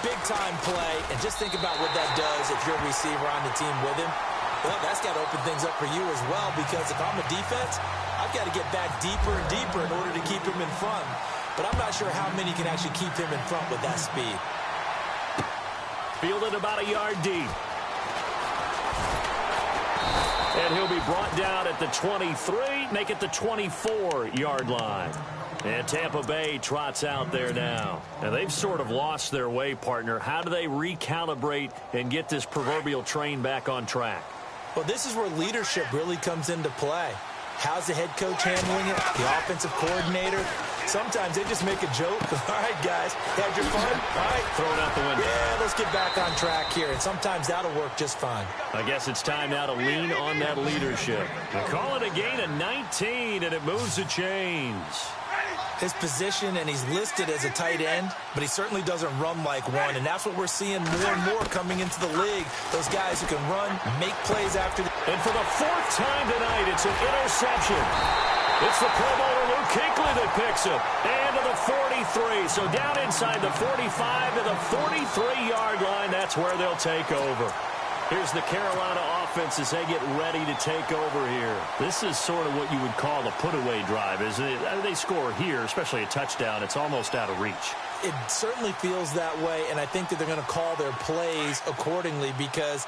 Big-time play. And just think about what that does if you're a receiver on the team with him. Well, that's got to open things up for you as well, because if I'm a defense, I've got to get back deeper and deeper in order to keep him in front. But I'm not sure how many can actually keep him in front with that speed.
Fielded about a yard deep. And he'll be brought down at the 23, make it the 24-yard line. And Tampa Bay trots out there now. And they've sort of lost their way, partner. How do they recalibrate and get this proverbial train back on track?
Well, this is where leadership really comes into play. How's the head coach handling it? The offensive coordinator? Sometimes they just make a joke. All right, guys, had your fun? All right.
Throw it out the window.
Yeah, let's get back on track here. And sometimes that'll work just fine.
I guess it's time now to lean on that leadership. They call it a gain of 19, and it moves the chains.
His position, and he's listed as a tight end, but he certainly doesn't run like one, and that's what we're seeing more and more coming into the league. Those guys who can run, make plays after.
And for the 4th time tonight, it's an interception. It's the Pro Bowler Luke Kuechly that picks it. And to the 43. So down inside the 45 to the 43-yard line. That's where they'll take over. Here's the Carolina offense as they get ready to take over here. This is sort of what you would call the put-away drive. They score here, especially a touchdown. It's almost out of reach.
It certainly feels that way, and I think that they're going to call their plays accordingly, because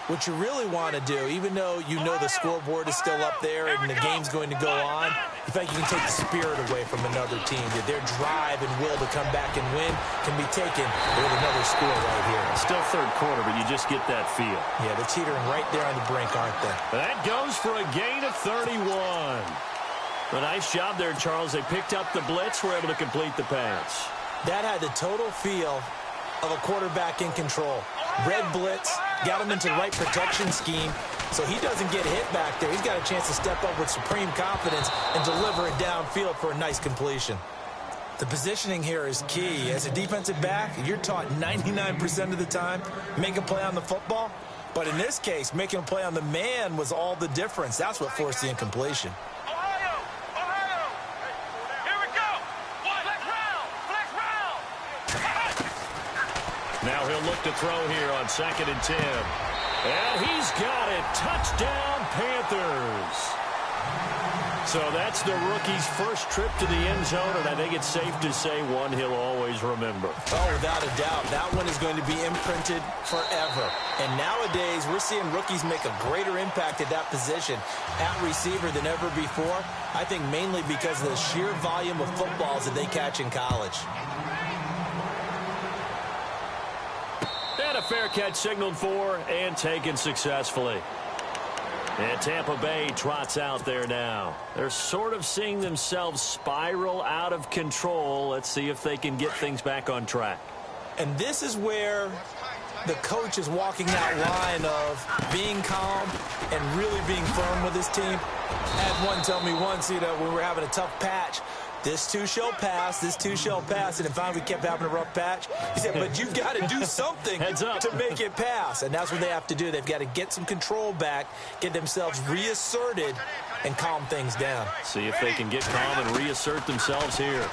what you really want to do, even though you know the scoreboard is still up there and the game's going to go on, in fact, you can take the spirit away from another team. Their drive and will to come back and win can be taken with another score right here.
Still 3rd quarter, but you just get that feel.
Yeah, they're teetering right there on the brink, aren't they?
That goes for a gain of 31. A nice job there, Charles. They picked up the blitz, were able to complete the pass.
That had the total feel of a quarterback in control. Red blitz, got him into the right protection scheme, so he doesn't get hit back there. He's got a chance to step up with supreme confidence and deliver it downfield for a nice completion. The positioning here is key. As a defensive back, you're taught 99% of the time, make a play on the football. But in this case, making a play on the man was all the difference. That's what forced the incompletion.
Now he'll look to throw here on 2nd and 10. And he's got it. Touchdown, Panthers. So that's the rookie's first trip to the end zone, and I think it's safe to say one he'll always remember.
Oh, without a doubt. That one is going to be imprinted forever. And nowadays, we're seeing rookies make a greater impact at that position at receiver than ever before. I think mainly because of the sheer volume of footballs that they catch in college.
And a fair catch signaled for and taken successfully. And Tampa Bay trots out there now. They're sort of seeing themselves spiral out of control. Let's see if they can get things back on track.
And this is where the coach is walking that line of being calm and really being firm with his team. I had one tell me once, when we were having a tough patch, this too shall pass, this too shall pass. And finally we kept having a rough patch. He said, but you've got to do something to make it pass. And that's what they have to do. They've got to get some control back, get themselves reasserted, and calm things down.
See if they can get calm and reassert themselves here.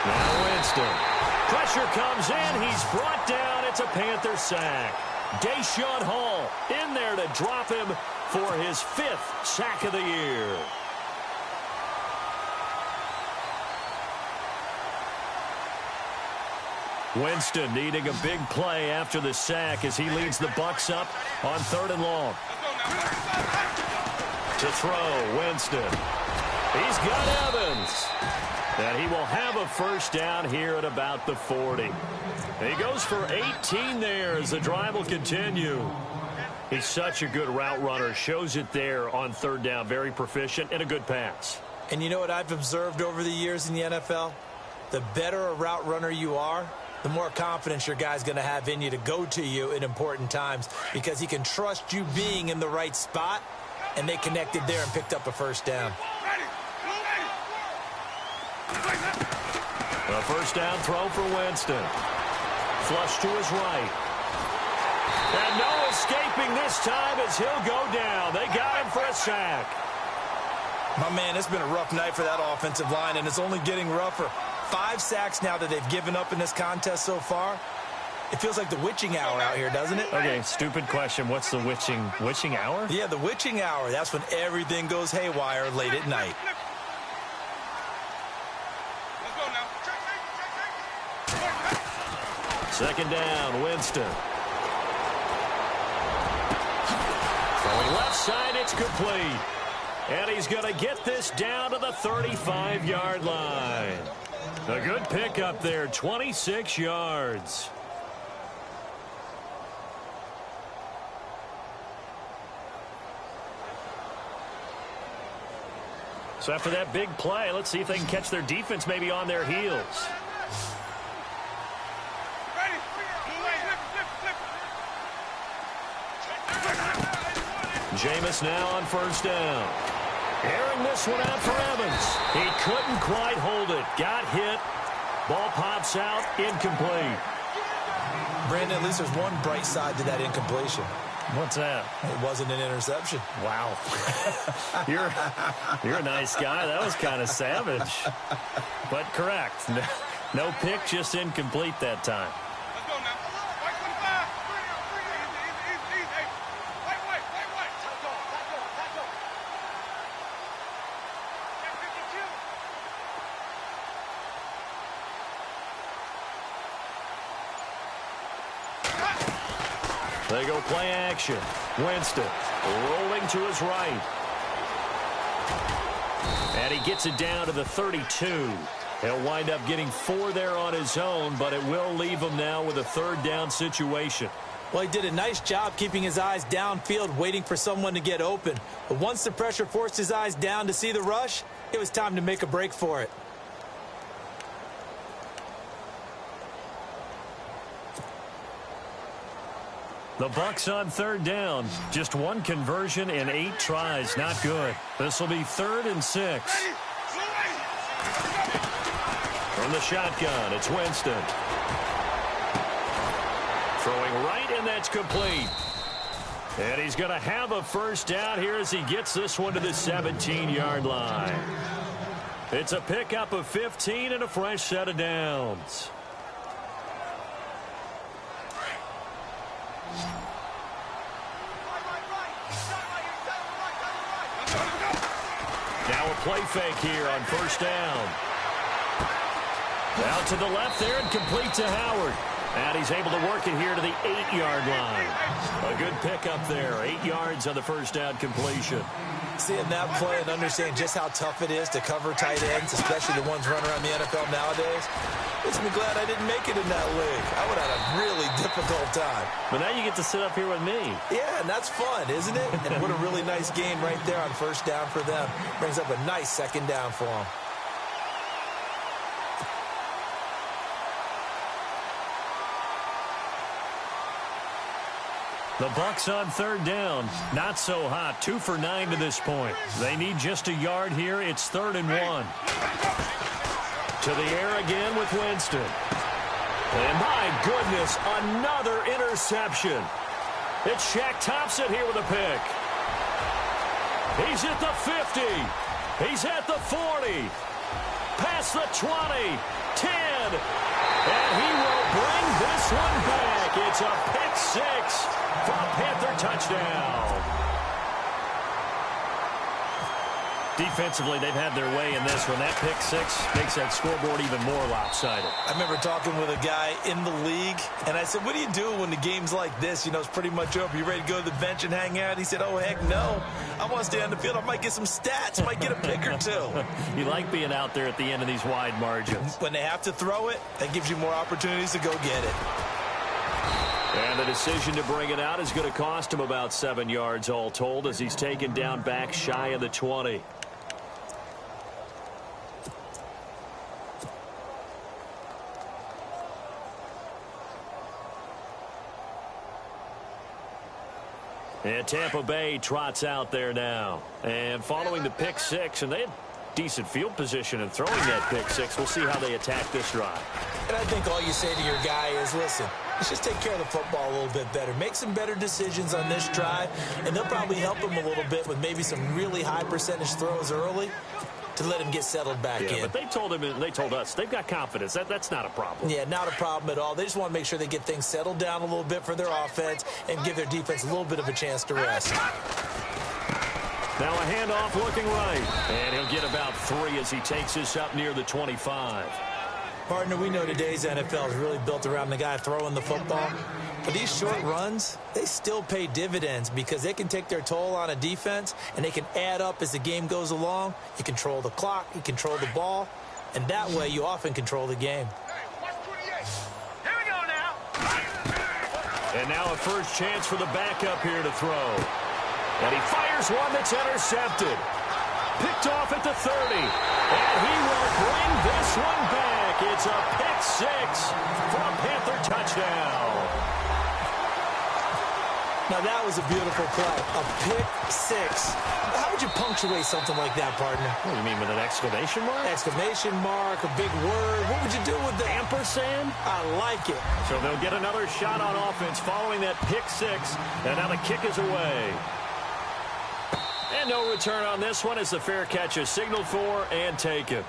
Now Winston. Pressure comes in. He's brought down. It's a Panther sack. Deshaun Hall in there to drop him for his 5th sack of the year. Winston needing a big play after the sack as he leads the Bucs up on 3rd and long. To throw, Winston. He's got Evans. And he will have a first down here at about the 40. He goes for 18 there as the drive will continue. He's such a good route runner. Shows it there on 3rd down. Very proficient and a good pass.
And you know what I've observed over the years in the NFL? The better a route runner you are, the more confidence your guy's going to have in you to go to you in important times because he can trust you being in the right spot, and they connected there and picked up a first down.
A first down throw for Winston. Flush to his right. And no escaping this time as he'll go down. They got him for a sack.
My man, it's been a rough night for that offensive line, and it's only getting rougher. 5 sacks now that they've given up in this contest so far. It feels like the witching hour out here, doesn't it?
Okay, stupid question. What's the witching hour?
Yeah, the witching hour. That's when everything goes haywire late at night.
Second down, Winston. Throwing left side, it's complete. And he's going to get this down to the 35-yard line. A good pickup there, 26 yards. So after that big play, let's see if they can catch their defense maybe on their heels. Jameis now on first down. Airing this one out for Evans. He couldn't quite hold it. Got hit. Ball pops out. Incomplete.
Brandon, at least there's one bright side to that incompletion.
What's that?
It wasn't an interception.
Wow. You're a nice guy. That was kind of savage. But correct. No pick, just incomplete that time. They go play action. Winston rolling to his right. And he gets it down to the 32. He'll wind up getting 4 there on his own, but it will leave him now with a 3rd down situation.
Well, he did a nice job keeping his eyes downfield, waiting for someone to get open. But once the pressure forced his eyes down to see the rush, it was time to make a break for it.
The Bucs on 3rd down. Just 1 conversion in 8 tries. Not good. This will be 3rd and 6. From the shotgun, it's Winston. Throwing right, and that's complete. And he's going to have a first down here as he gets this one to the 17-yard line. It's a pickup of 15 and a fresh set of downs. Now a play fake here on first down. Out to the left there and complete to Howard. And he's able to work it here to the 8-yard line. A good pickup there. 8 yards on the first down completion.
Seeing that play and understanding just how tough it is to cover tight ends, especially the ones running around the NFL nowadays, makes me glad I didn't make it in that league. I would have had a really difficult time.
But now you get to sit up here with me.
Yeah, and that's fun, isn't it? And what a really nice game right there on first down for them. Brings up a nice second down for them.
The Bucs on third down. Not so hot. 2 for 9 to this point. They need just a yard here. It's 3rd and 1. To the air again with Winston. And my goodness, another interception. It's Shaq Thompson here with a pick. He's at the 50. He's at the 40. Past the 20. 10. And he will bring this one back. It's a pick 6 for a Panther touchdown. Defensively, they've had their way in this one. That pick 6 makes that scoreboard even more lopsided.
I remember talking with a guy in the league, and I said, what do you do when the game's like this? You know, it's pretty much over. You ready to go to the bench and hang out? He said, oh, heck no. I want to stay on the field. I might get some stats. Might get a pick or two.
You like being out there at the end of these wide margins.
When they have to throw it, that gives you more opportunities to go get it.
And the decision to bring it out is going to cost him about 7 yards all told as he's taken down back shy of the 20. And Tampa Bay trots out there now. And following the pick 6, and they had decent field position in throwing that pick 6. We'll see how they attack this drive.
And I think all you say to your guy is, listen, let's just take care of the football a little bit better. Make some better decisions on this drive, and they'll probably help him a little bit with maybe some really high percentage throws early to let him get settled back in.
But they told him and they told us they've got confidence. That's not a problem.
Yeah, not a problem at all. They just want to make sure they get things settled down a little bit for their offense and give their defense a little bit of a chance to rest.
Now a handoff looking right. And he'll get about 3 as he takes this up near the 25.
Partner, we know today's NFL is really built around the guy throwing the football. But these short runs, they still pay dividends because they can take their toll on a defense and they can add up as the game goes along. You control the clock, you control the ball, and that way you often control the game.
Here we go now.
And now a first chance for the backup here to throw. And he fires one that's intercepted. Picked off at the 30. And he will bring this one back. It's a pick 6 for a Panther touchdown.
Now, that was a beautiful play. A pick 6. How would you punctuate something like that, partner?
What do you mean, with an exclamation mark?
Exclamation mark, a big word. What would you do with the
ampersand?
I like it.
So they'll get another shot on offense following that pick 6. And now the kick is away. And no return on this one as the fair catch is signaled for and taken.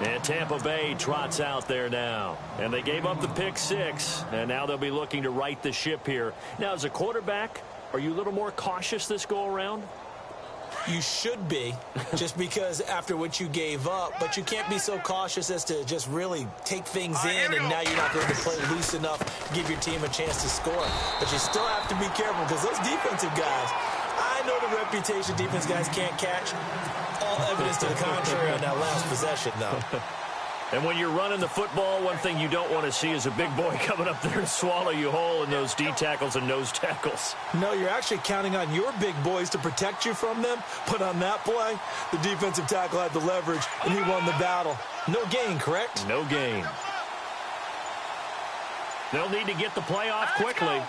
And Tampa Bay trots out there now. And they gave up the pick 6. And now they'll be looking to right the ship here. Now, as a quarterback, are you a little more cautious this go-around?
You should be, just because after what you gave up. But you can't be so cautious as to just really take things in, and now you're not going to play loose enough, give your team a chance to score. But you still have to be careful because those defensive guys, I know the reputation defense guys can't catch. All evidence to the contrary on that last possession, though.
And when you're running the football, one thing you don't want to see is a big boy coming up there and swallow you whole in those D tackles and nose tackles.
No, you're actually counting on your big boys to protect you from them. But on that play, the defensive tackle had the leverage, and he won the battle. No gain, correct?
No gain. They'll need to get the play off quickly.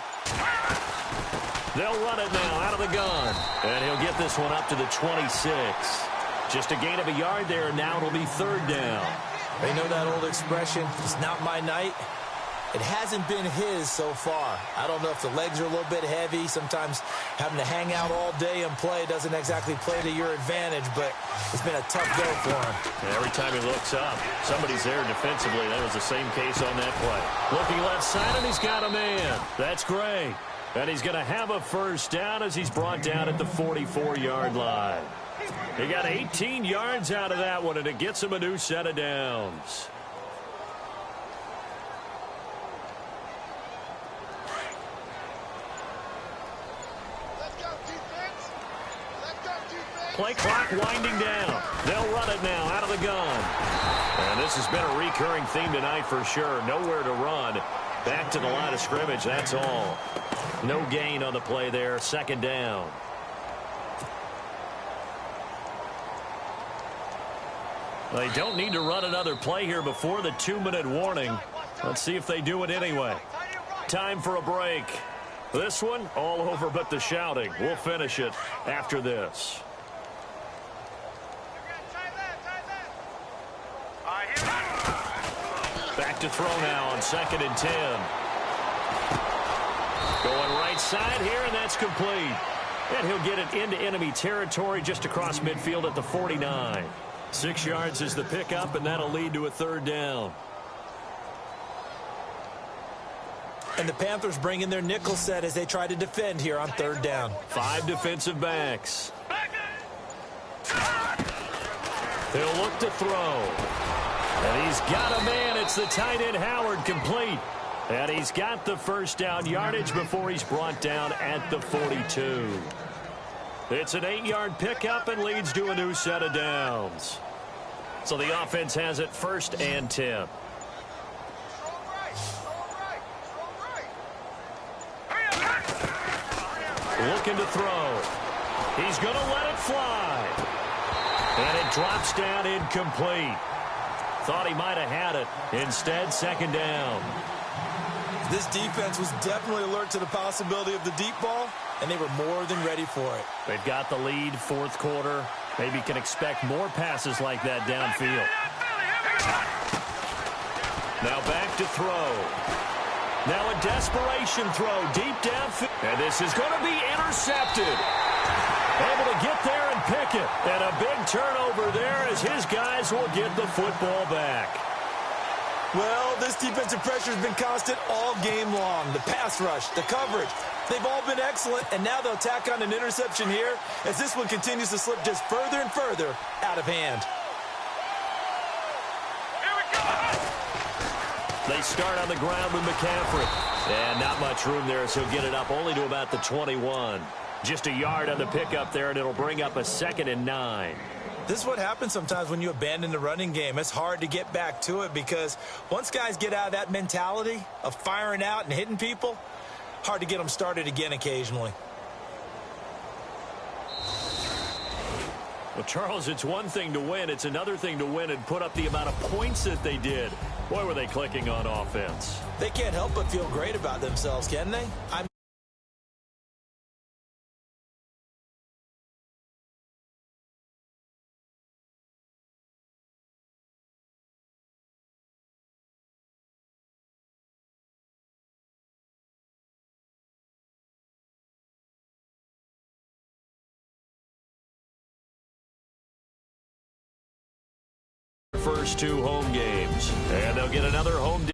They'll run it now out of the gun. And he'll get this one up to the 26. Just a gain of a yard there, and now it'll be 3rd down.
They know that old expression, it's not my night. It hasn't been his so far. I don't know if the legs are a little bit heavy. Sometimes having to hang out all day and play doesn't exactly play to your advantage, but it's been a tough go for him.
And every time he looks up, somebody's there defensively. That was the same case on that play. Looking left side, and he's got a man. That's great. And he's going to have a first down as he's brought down at the 44-yard line. He got 18 yards out of that one, and it gets him a new set of downs. Play clock winding down. They'll run it now out of the gun. And this has been a recurring theme tonight for sure. Nowhere to run. Back to the line of scrimmage, that's all. No gain on the play there. 2nd down. They don't need to run another play here before the 2-minute warning. Let's see if they do it anyway. Time for a break. This one, all over but the shouting. We'll finish it after this. Back to throw now on 2nd and 10. Going right side here, and that's complete. And he'll get it into enemy territory just across midfield at the 49. 6 yards is the pickup, and that'll lead to a 3rd down.
And the Panthers bring in their nickel set as they try to defend here on 3rd down.
5 defensive backs. They'll look to throw. And he's got a man. It's the tight end Howard, complete. And he's got the 1st down yardage before he's brought down at the 42. It's an 8-yard pickup and leads to a new set of downs. So the offense has it 1st and 10. Looking to throw. He's going to let it fly. And it drops down incomplete. Thought he might have had it. Instead, 2nd down.
This defense was definitely alert to the possibility of the deep ball, and they were more than ready for it.
They've got the lead, 4th quarter. Maybe can expect more passes like that downfield. Now back to throw. Now a desperation throw deep downfield. And this is going to be intercepted. Able to get there and pick it. And a big turnover there as his guys will get the football back.
Well, this defensive pressure has been constant all game long. The pass rush, the coverage, they've all been excellent, and now they'll tack on an interception here as this one continues to slip just further and further out of hand.
Here we go.
They start on the ground with McCaffrey. And not much room there, so he'll get it up only to about the 21. Just a yard on the pickup there, and it'll bring up a 2nd and 9.
This is what happens sometimes when you abandon the running game. It's hard to get back to it because once guys get out of that mentality of firing out and hitting people, hard to get them started again occasionally.
Well, Charles, it's one thing to win. It's another thing to win and put up the amount of points that they did. Boy, were they clicking on offense.
They can't help but feel great about themselves, can they?
First 2 home games. And they'll get another home